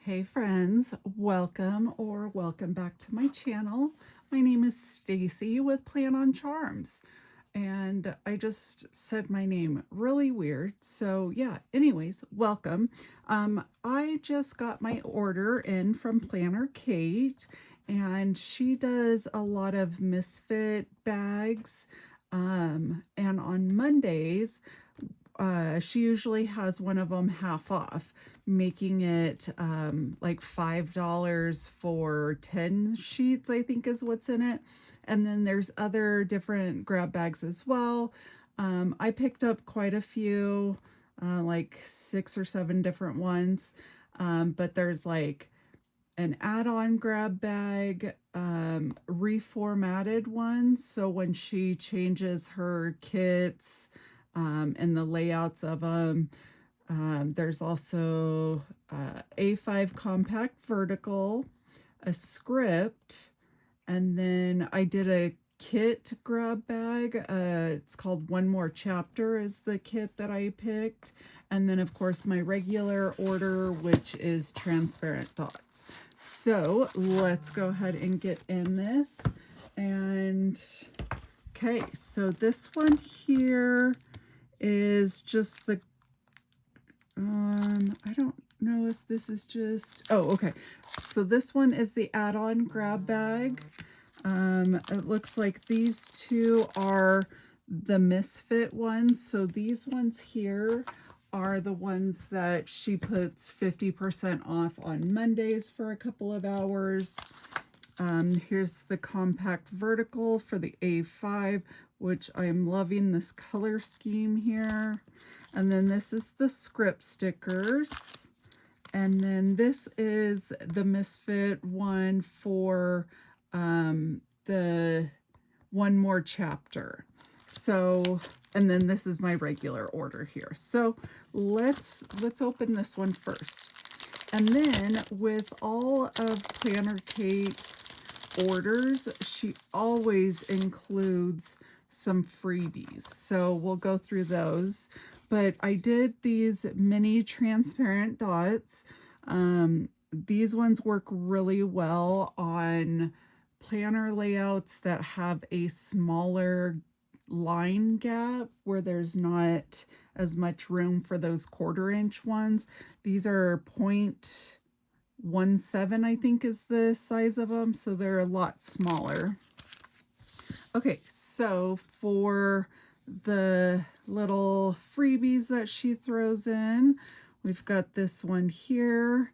Hey friends, welcome back to my channel. My name is Stacy with Plan on Charms. And I just said my name really weird. So yeah, anyways, welcome. I just got my order in from PlannerKate, and she does a lot of misfit bags. And on Mondays, she usually has one of them half off, making it like $5 for 10 sheets, I think is what's in it. And then there's other different grab bags as well. I picked up quite a few, like 6 or 7 different ones. But there's like an add-on grab bag, reformatted ones. So when she changes her kits, and the layouts of them, there's also A5 compact vertical, a script, and then I did a kit grab bag. It's called One More Chapter is the kit that I picked. And then of course my regular order, which is transparent dots. So let's go ahead and get in this. And okay, so this one here is just the, I don't know if this is just, oh, okay. So this one is the add-on grab bag. It looks like these two are the misfit ones. So these ones here are the ones that she puts 50% off on Mondays for a couple of hours. Here's the compact vertical for the A5, which I'm loving this color scheme here. And then this is the script stickers. And then this is the misfit one for the One More Chapter. So, and then this is my regular order here. So let's open this one first. And then with all of PlannerKate's orders, she always includes some freebies. So we'll go through those. But I did these mini transparent dots. These ones work really well on planner layouts that have a smaller line gap where there's not as much room for those 1/4 inch ones. These are 0.17, I think is the size of them, so they're a lot smaller. Okay, so for the little freebies that she throws in, we've got this one here.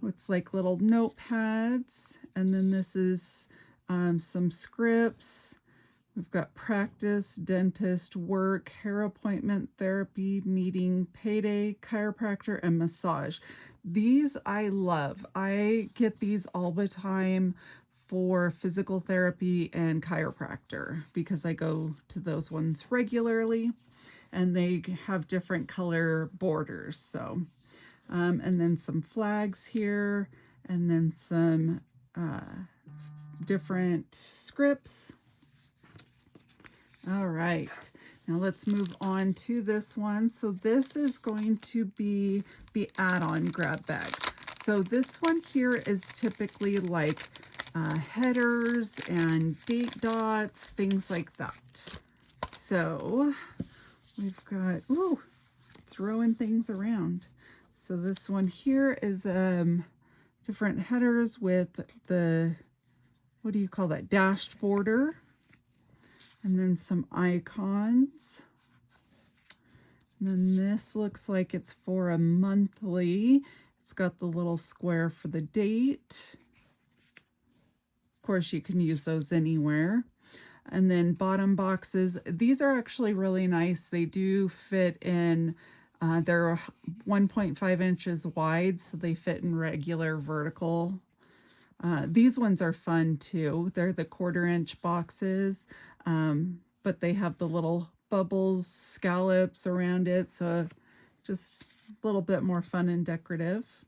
It's like little notepads, and then this is some scripts. We've got practice, dentist, work, hair appointment, therapy, meeting, payday, chiropractor, and massage. These I love. I get these all the time for physical therapy and chiropractor because I go to those ones regularly, and they have different color borders. So, and then some flags here, and then some different scripts. All right, now let's move on to this one. So this is going to be the add-on grab bag. So this one here is typically like headers and date dots, things like that. So we've got, ooh, throwing things around. So this one here is different headers with the, what do you call that, dashed border. And then some icons. And then this looks like it's for a monthly. It's got the little square for the date. Of course, you can use those anywhere. And then bottom boxes. These are actually really nice. They do fit in, they're 1.5 inches wide, so they fit in regular vertical. These ones are fun too. They're the 1/4 inch boxes, but they have the little bubbles, scallops around it, so just a little bit more fun and decorative.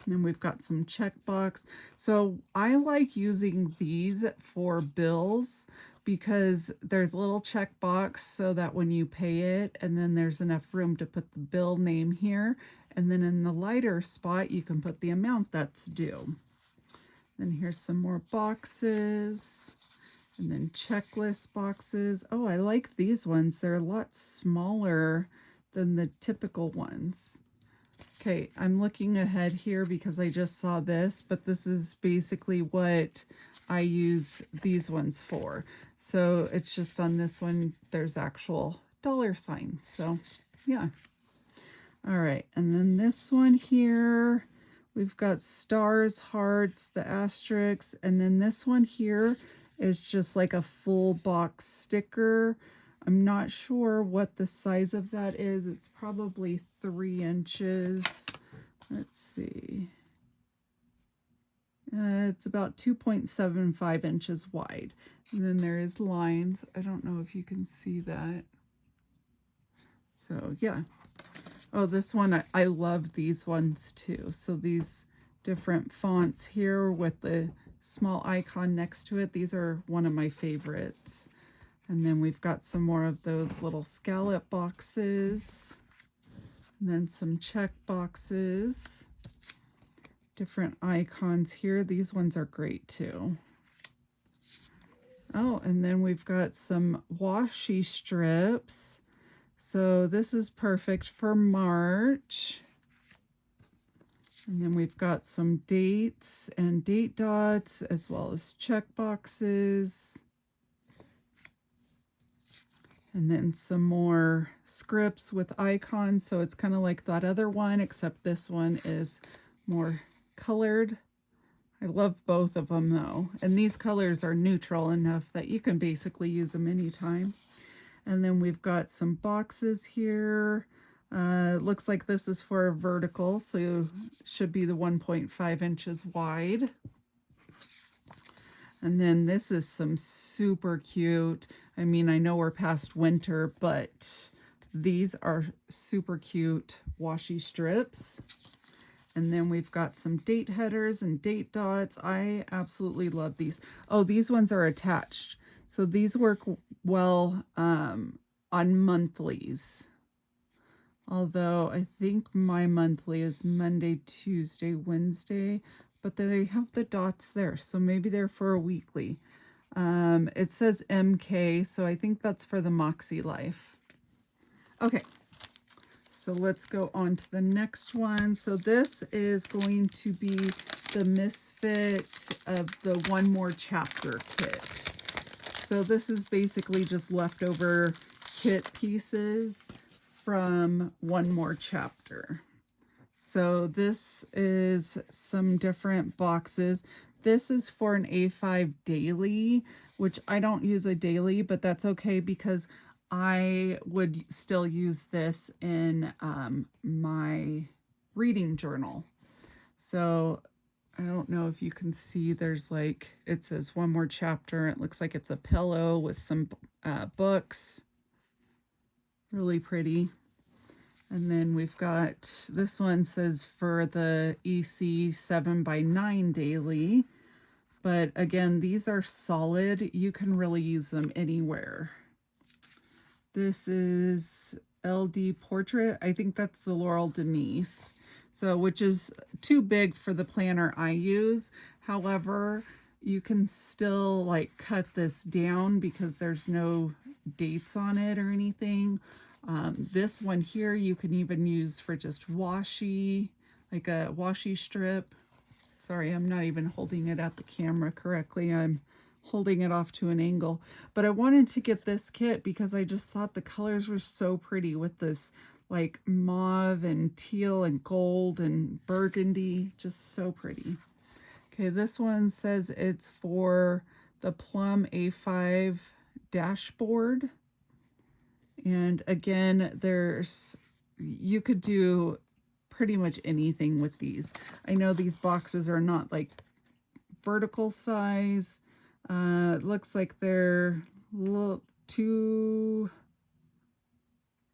And then we've got some checkbox. So I like using these for bills because there's a little checkbox so that when you pay it, and then there's enough room to put the bill name here, and then in the lighter spot you can put the amount that's due. Then here's some more boxes, and then checklist boxes. Oh, I like these ones. They're a lot smaller than the typical ones. Okay, I'm looking ahead here because I just saw this, but this is basically what I use these ones for. So it's just on this one, there's actual dollar signs. So yeah. All right, and then this one here, we've got stars, hearts, the asterisks, and then this one here is just like a full box sticker. I'm not sure what the size of that is. It's probably 3 inches. Let's see. It's about 2.75 inches wide. And then there is lines. I don't know if you can see that. So yeah. Oh, this one, I love these ones too. So these different fonts here with the small icon next to it, these are one of my favorites. And then we've got some more of those little scallop boxes. And then some check boxes. Different icons here. These ones are great too. Oh, and then we've got some washi strips. So this is perfect for March. And then we've got some dates and date dots as well as check boxes. And then some more scripts with icons. So it's kind of like that other one, except this one is more colored. I love both of them though. And these colors are neutral enough that you can basically use them anytime. And then we've got some boxes here. Looks like this is for a vertical, so it should be the 1.5 inches wide. And then this is some super cute. I mean, I know we're past winter, but these are super cute washi strips. And then we've got some date headers and date dots. I absolutely love these. Oh, these ones are attached. So these work well on monthlies. Although I think my monthly is Monday, Tuesday, Wednesday, but they have the dots there. So maybe they're for a weekly. It says MK, so I think that's for the Moxie Life. Okay, so let's go on to the next one. So this is going to be the Misfit of the One More Chapter kit. So this is basically just leftover kit pieces from One More Chapter. So this is some different boxes. This is for an A5 daily, which I don't use a daily, but that's okay because I would still use this in my reading journal. So I don't know if you can see, there's like, it says One More Chapter. It looks like it's a pillow with some books. Really pretty. And then we've got, this one says for the EC 7x9 daily. But again, these are solid. You can really use them anywhere. This is LD Portrait. I think that's the Laurel Denise. So, which is too big for the planner I use. However, you can still like cut this down because there's no dates on it or anything. This one here you can even use for just washi, like a washi strip. Sorry, I'm not even holding it at the camera correctly. I'm holding it off to an angle. But I wanted to get this kit because I just thought the colors were so pretty with this like mauve and teal and gold and burgundy. Just so pretty. Okay, this one says it's for the Plum A5 dashboard. And again, you could do pretty much anything with these. I know these boxes are not like vertical size. It looks like they're they're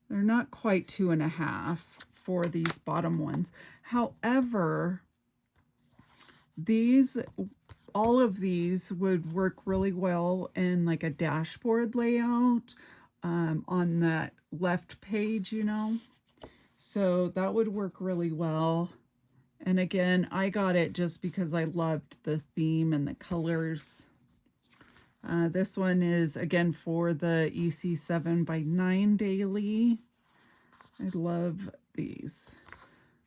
not quite 2.5 for these bottom ones. However, these all of these would work really well in like a dashboard layout on that left page, you know. So that would work really well. And again, I got it just because I loved the theme and the colors. This one is again for the EC 7x9 daily. I love these.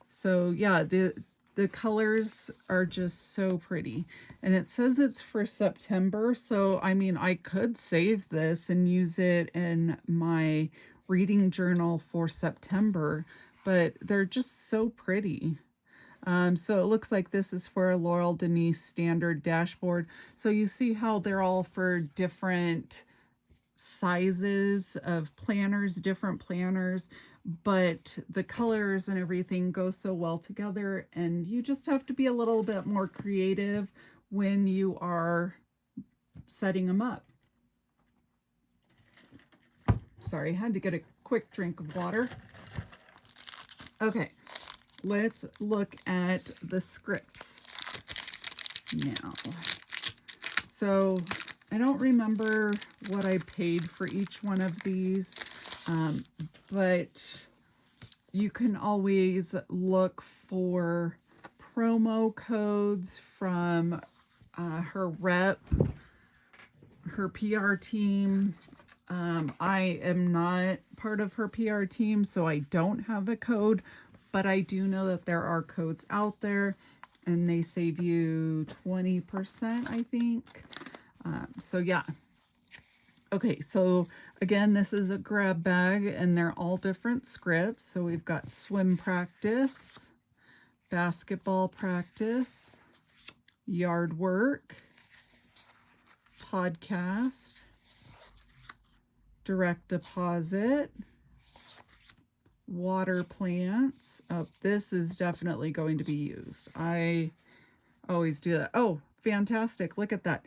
So yeah, the colors are just so pretty. And it says it's for September, so I mean, I could save this and use it in my reading journal for September, but they're just so pretty. So it looks like this is for a Laurel Denise standard dashboard. So you see how they're all for different sizes of planners, different planners, but the colors and everything go so well together, and you just have to be a little bit more creative when you are setting them up. Sorry, I had to get a quick drink of water. Okay, let's look at the scripts now. So I don't remember what I paid for each one of these, but you can always look for promo codes from her rep, her PR team. I am not part of her PR team, so I don't have a code, but I do know that there are codes out there, and they save you 20%, I think. So yeah. Okay, so again, this is a grab bag, and they're all different scripts. So we've got swim practice, basketball practice, yard work, podcast, direct deposit, water plants. Oh, this is definitely going to be used. I always do that. Oh, fantastic. Look at that.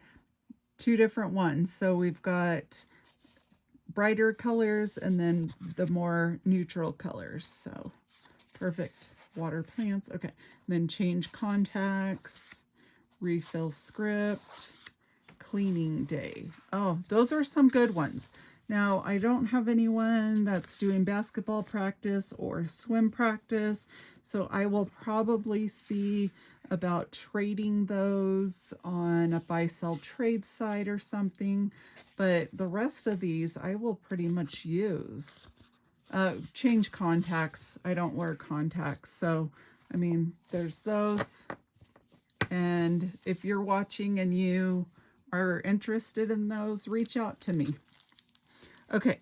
2 different ones. So we've got brighter colors and then the more neutral colors. So perfect. Water plants. Okay. And then change contacts, refill script, cleaning day. Oh, those are some good ones. Now, I don't have anyone that's doing basketball practice or swim practice, so I will probably see about trading those on a buy-sell trade site or something, but the rest of these I will pretty much use. Change contacts. I don't wear contacts, so I mean, there's those. And if you're watching and you are interested in those, reach out to me. Okay,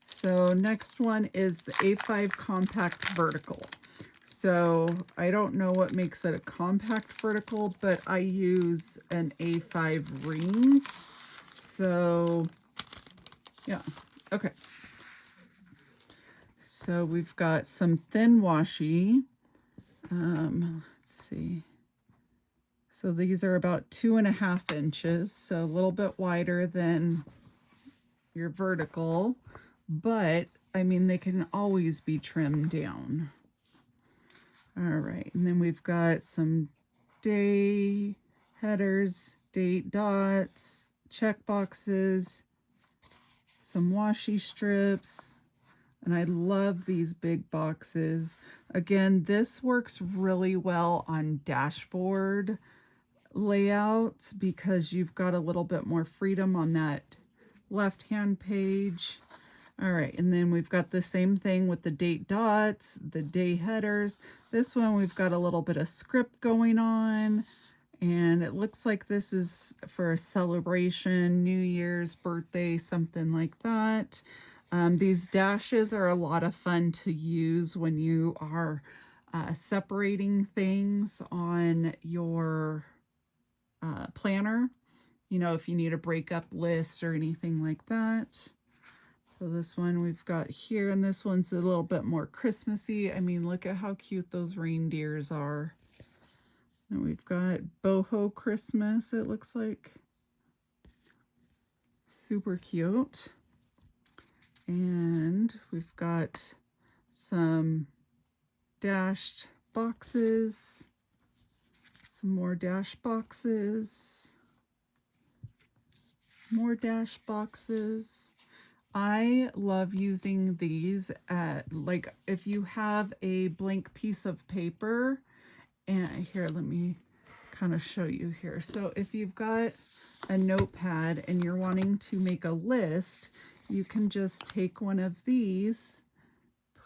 so next one is the A5 Compact Vertical. So I don't know what makes it a compact vertical, but I use an A5 rings. So yeah, okay. So we've got some thin washi. Let's see. So these are about 2.5 inches, so a little bit wider than your vertical, but I mean, they can always be trimmed down. All right, and then we've got some day headers, date dots, check boxes, some washi strips, and I love these big boxes. Again, this works really well on dashboard layouts because you've got a little bit more freedom on that left-hand page. All right, and then we've got the same thing with the date dots, the day headers. This one we've got a little bit of script going on, and it looks like this is for a celebration, New Year's, birthday, something like that. These dashes are a lot of fun to use when you are separating things on your planner. You know, if you need a breakup list or anything like that. So this one we've got here, and this one's a little bit more Christmassy. I mean, look at how cute those reindeers are. And we've got boho Christmas, it looks like. Super cute. And we've got some dashed boxes, some more dash boxes. More dash boxes. I love using these at, like, if you have a blank piece of paper, and here, let me kind of show you here. So if you've got a notepad and you're wanting to make a list, you can just take one of these,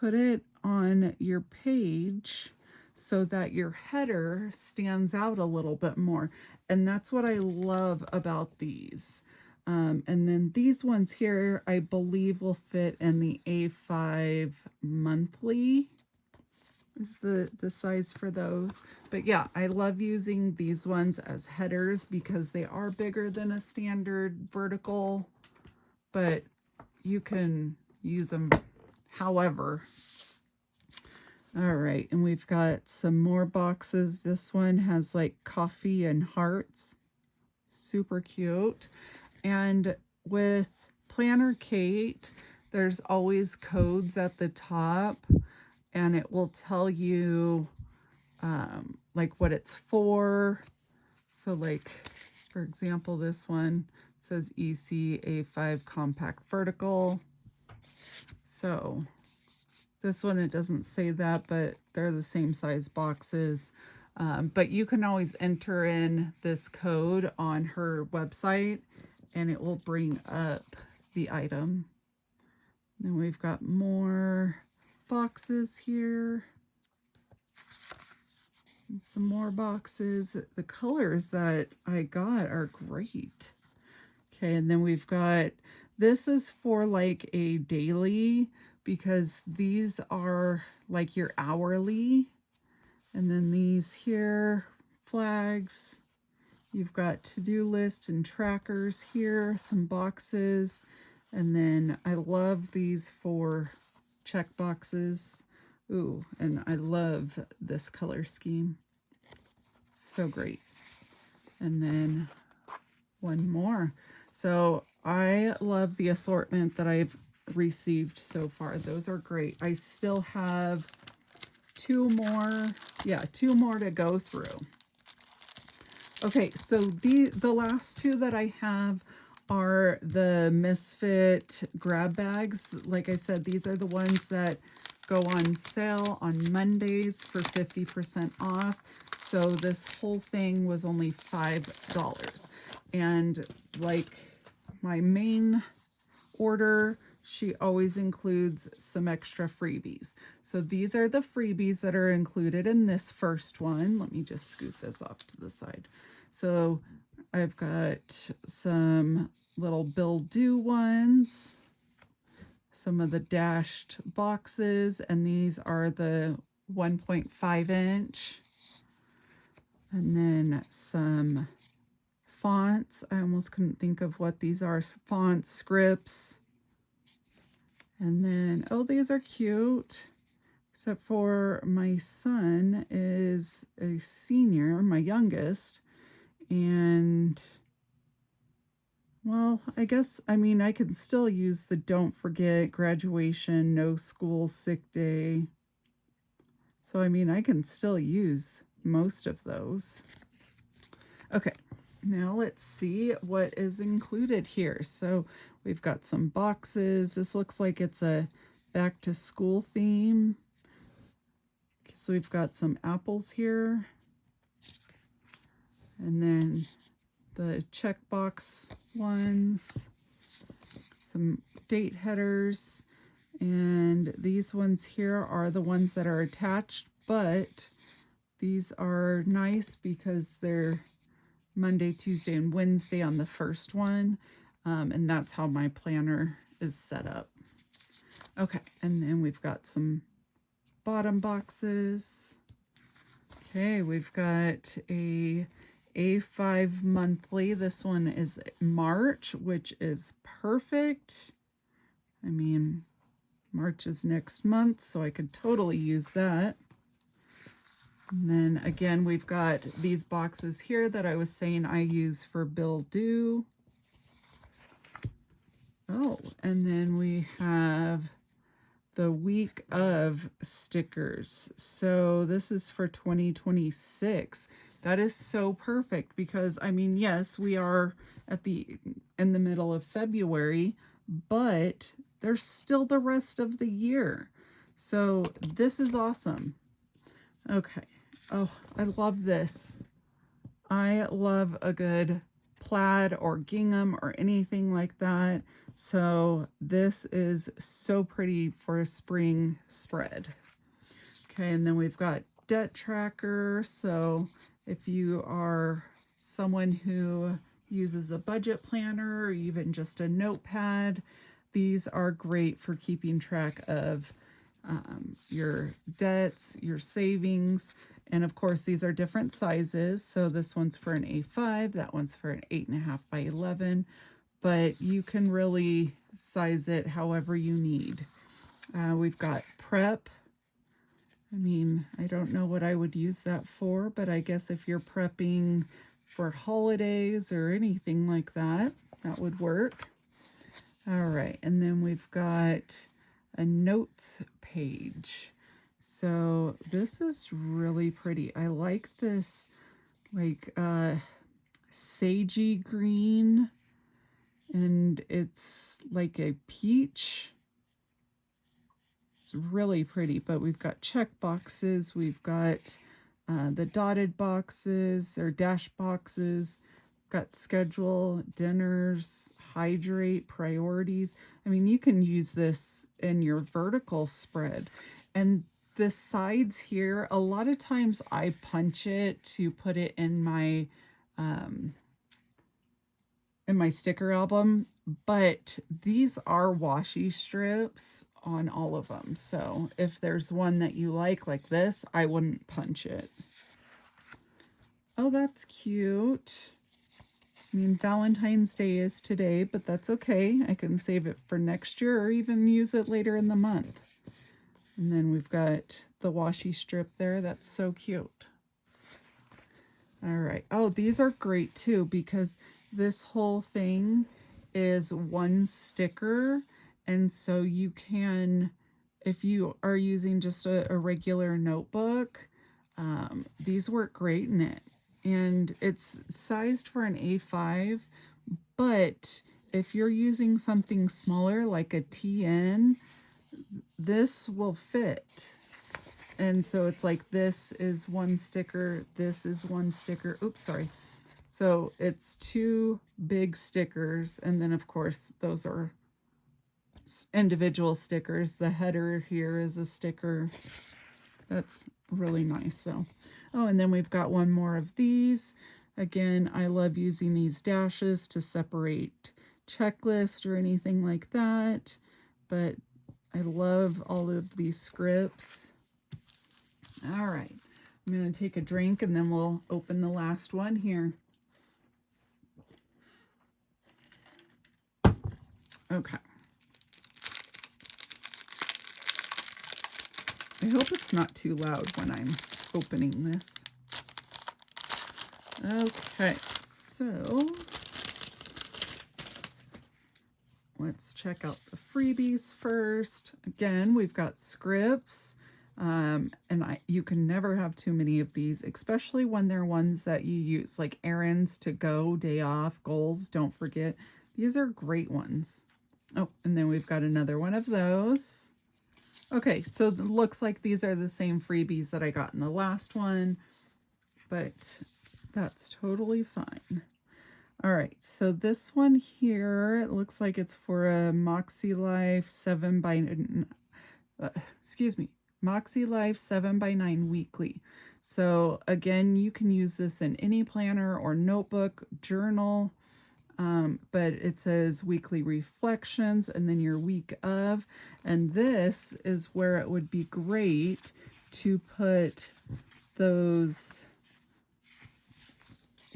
put it on your page so that your header stands out a little bit more. And that's what I love about these. And then these ones here, I believe will fit in the A5 monthly is the size for those. But yeah, I love using these ones as headers because they are bigger than a standard vertical, but you can use them however. All right, and we've got some more boxes. This one has like coffee and hearts. Super cute. And with PlannerKate, there's always codes at the top, and it will tell you like what it's for. So like, for example, this one says EC A5 compact vertical. So this one, it doesn't say that, but they're the same size boxes. But you can always enter in this code on her website and it will bring up the item. Then we've got more boxes here. And some more boxes. The colors that I got are great. Okay, and then we've got, this is for like a daily, because these are like your hourly. And then these here, flags. You've got to-do list and trackers here, some boxes. And then I love these for check boxes. Ooh, and I love this color scheme. So great. And then one more. So I love the assortment that I've received so far. Those are great. I still have two more to go through. Okay, so the last two that I have are the Misfit grab bags. Like I said, these are the ones that go on sale on Mondays for 50% off. So this whole thing was only $5. And like my main order, she always includes some extra freebies. So these are the freebies that are included in this first one. Let me just scoot this off to the side. So I've got some little bill due ones, some of the dashed boxes, and these are the 1.5 inch. And then some fonts. I almost couldn't think of what these are. Fonts, scripts. And then, oh, these are cute. Except for my son is a senior, my youngest. And, well, I guess, I mean, I can still use the don't forget, graduation, no school, sick day. So, I mean, I can still use most of those. Okay, now let's see what is included here. So we've got some boxes. This looks like it's a back to school theme. So we've got some apples here. And then the checkbox ones, some date headers. And these ones here are the ones that are attached, but these are nice because they're Monday, Tuesday, and Wednesday on the first one. And that's how my planner is set up. Okay, and then we've got some bottom boxes. Okay, we've got a A5 monthly. This one is March, which is perfect. I mean, March is next month, so I could totally use that. And then again, we've got these boxes here that I was saying I use for bill due. Oh, and then we have the week of stickers. So this is for 2026. That is so perfect because, I mean, yes, we are in the middle of February, but there's still the rest of the year. So this is awesome. Okay. Oh, I love this. I love a good plaid or gingham or anything like that. So this is so pretty for a spring spread. Okay, and then we've got debt tracker. So if you are someone who uses a budget planner or even just a notepad, these are great for keeping track of your debts, your savings, and of course these are different sizes. So this one's for an A5, that one's for an 8.5 by 11, but you can really size it however you need. We've got prep. I mean, I don't know what I would use that for, but I guess if you're prepping for holidays or anything like that, that would work. All right, and then we've got a notes page. So this is really pretty. I like this like sagey green, and it's like a peach. It's really pretty, but we've got check boxes, we've got the dotted boxes or dash boxes, got schedule, dinners, hydrate, priorities. I mean, you can use this in your vertical spread. And the sides here, a lot of times I punch it to put it in my sticker album, but these are washi strips on all of them. So if there's one that you like this, I wouldn't punch it. Oh, that's cute. I mean, Valentine's Day is today, but that's okay. I can save it for next year or even use it later in the month. And then we've got the washi strip there. That's so cute. All right. Oh, these are great too because this whole thing is one sticker. And so you can, if you are using just a regular notebook, these work great in it. And it's sized for an A5, but if you're using something smaller like a TN, this will fit. And so it's like this is one sticker, this is one sticker. Oops, sorry. So it's two big stickers, and then of course those are individual stickers. The header here is a sticker. That's really nice. So, oh, and then we've got one more of these. Again, I love using these dashes to separate checklist or anything like that, but I love all of these scripts. All right, I'm going to take a drink and then we'll open the last one here. Okay. I hope it's not too loud when I'm opening this. Okay, so let's check out the freebies first. Again, we've got scripts, and you can never have too many of these, especially when they're ones that you use, like errands to go, day off, goals, don't forget. These are great ones. Oh, and then we've got another one of those. Okay, so it looks like these are the same freebies that I got in the last one, but that's totally fine. All right, so this one here, it looks like it's for a Moxie Life 7x9 weekly. So again, you can use this in any planner or notebook, journal, but it says weekly reflections and then your week of, and this is where it would be great to put those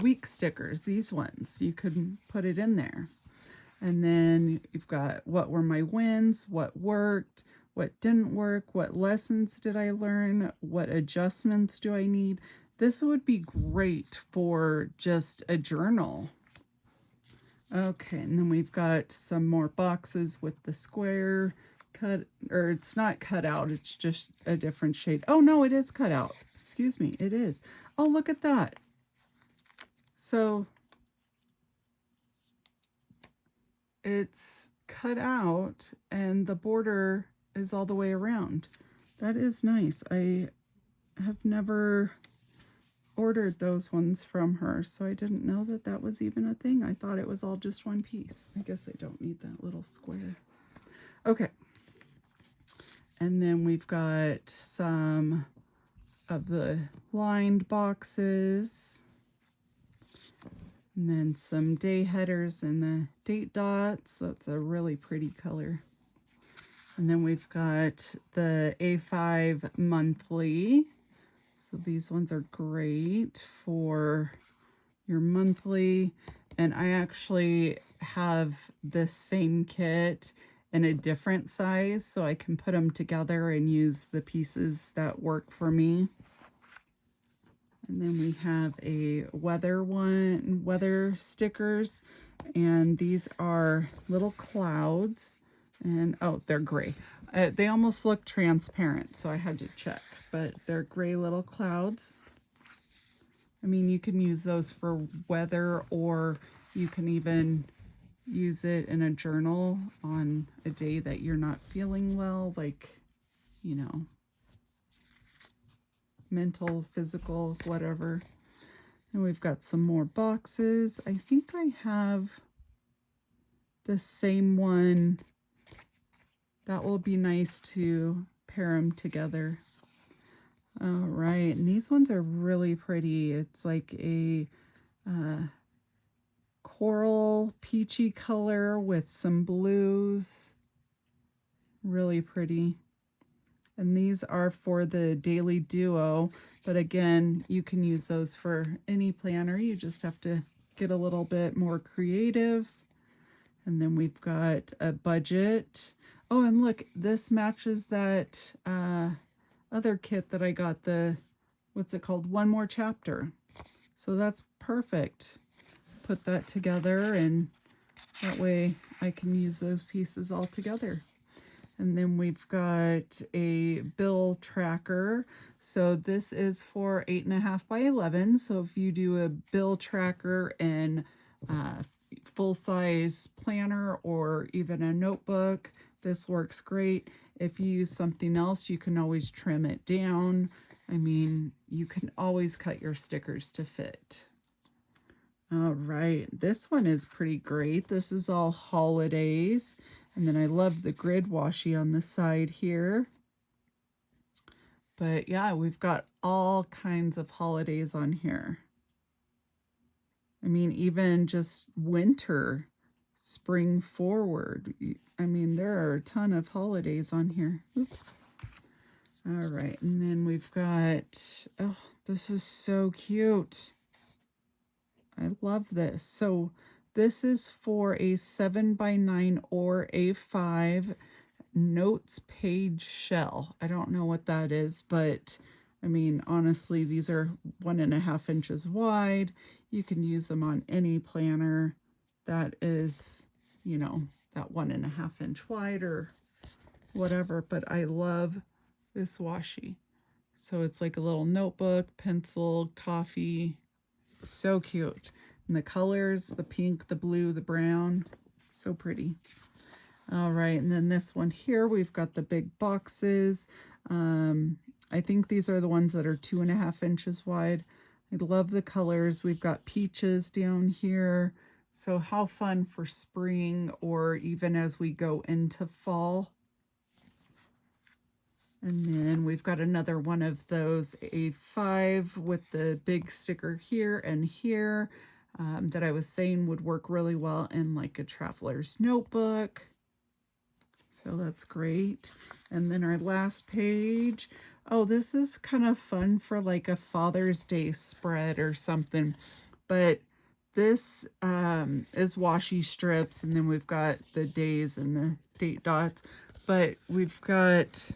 week stickers, these ones. You could put it in there. And then you've got what were my wins, what worked, what didn't work, what lessons did I learn, what adjustments do I need. This would be great for just a journal. Okay, and then we've got some more boxes with the square cut, or it's not cut out, it's just a different shade. Oh no, it is cut out. Excuse me, it is. Oh, look at that. So it's cut out and the border is all the way around. That is nice. I have never ordered those ones from her, so I didn't know that that was even a thing. I thought it was all just one piece. I guess I don't need that little square. Okay. And then we've got some of the lined boxes. And then some day headers and the date dots. So it's a really pretty color. And then we've got the A5 monthly. So these ones are great for your monthly. And I actually have this same kit in a different size, so I can put them together and use the pieces that work for me. And then we have a weather stickers, and these are little clouds, and oh, they're gray. They almost look transparent, so I had to check, but they're gray little clouds. I mean, you can use those for weather, or you can even use it in a journal on a day that you're not feeling well, like, you know, mental, physical, whatever. And we've got some more boxes. I think I have the same one. That will be nice to pair them together. All right, and these ones are really pretty. It's like a coral peachy color with some blues. Really pretty. And these are for the Daily Duo, but again, you can use those for any planner. You just have to get a little bit more creative. And then we've got a budget. Oh, and look, this matches that other kit that I got, the, what's it called? One More Chapter. So that's perfect. Put that together, and that way I can use those pieces all together. And then we've got a bill tracker. So this is for 8.5 by 11. So if you do a bill tracker in full-size planner or even a notebook, this works great. If you use something else, you can always trim it down. I mean, you can always cut your stickers to fit. All right, this one is pretty great. This is all holidays. And then I love the grid washi on the side here. But yeah, we've got all kinds of holidays on here. I mean, even just winter, spring forward. I mean, there are a ton of holidays on here. Oops. All right, and then we've got, oh, this is so cute. I love this. So this is for a 7 by 9 or A5 notes page shell. I don't know what that is, but I mean, honestly, these are 1.5 inches wide. You can use them on any planner that is, you know, that 1.5 inch wide or whatever, but I love this washi. So it's like a little notebook, pencil, coffee. So cute. And the colors, the pink, the blue, the brown, so pretty. All right, and then this one here, we've got the big boxes. I think these are the ones that are 2.5 inches wide. I love the colors. We've got peaches down here. So how fun for spring or even as we go into fall. And then we've got another one of those A5 with the big sticker here and here that I was saying would work really well in like a traveler's notebook. So that's great. And then our last page. Oh, this is kind of fun for like a Father's Day spread or something. But this is washi strips, and then we've got the days and the date dots. But we've got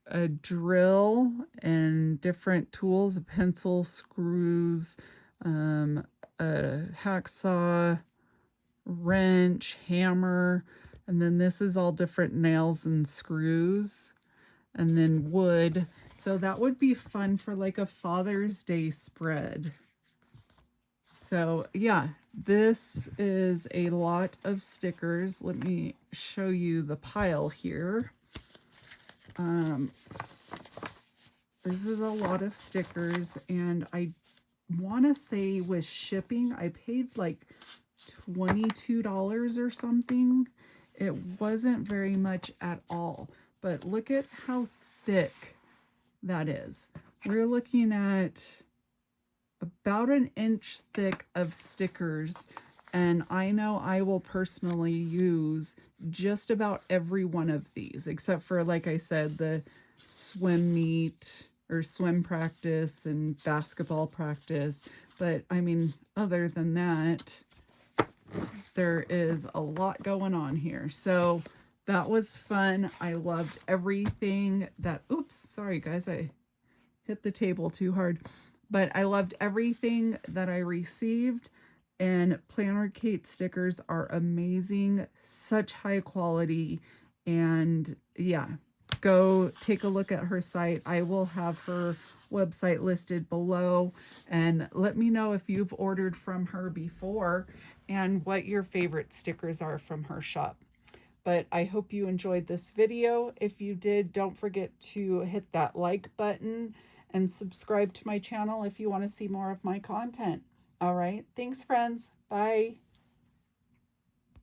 a drill and different tools, a pencil, screws, a hacksaw, wrench, hammer, and then this is all different nails and screws, and then wood. So that would be fun for like a Father's Day spread. So yeah, this is a lot of stickers. Let me show you the pile here. This is a lot of stickers, and I want to say with shipping, I paid like $22 or something. It wasn't very much at all, but look at how thick that is. We're looking at about an inch thick of stickers, and I know I will personally use just about every one of these, except for, like I said, the swim meet or swim practice and basketball practice. But I mean, other than that, there is a lot going on here. So that was fun. I loved everything that, oops, sorry guys, I hit the table too hard. But I loved everything that I received, and PlannerKate stickers are amazing, such high quality, and yeah, go take a look at her site. I will have her website listed below, and let me know if you've ordered from her before and what your favorite stickers are from her shop. But I hope you enjoyed this video. If you did, don't forget to hit that like button and subscribe to my channel if you want to see more of my content. All right, thanks friends. Bye.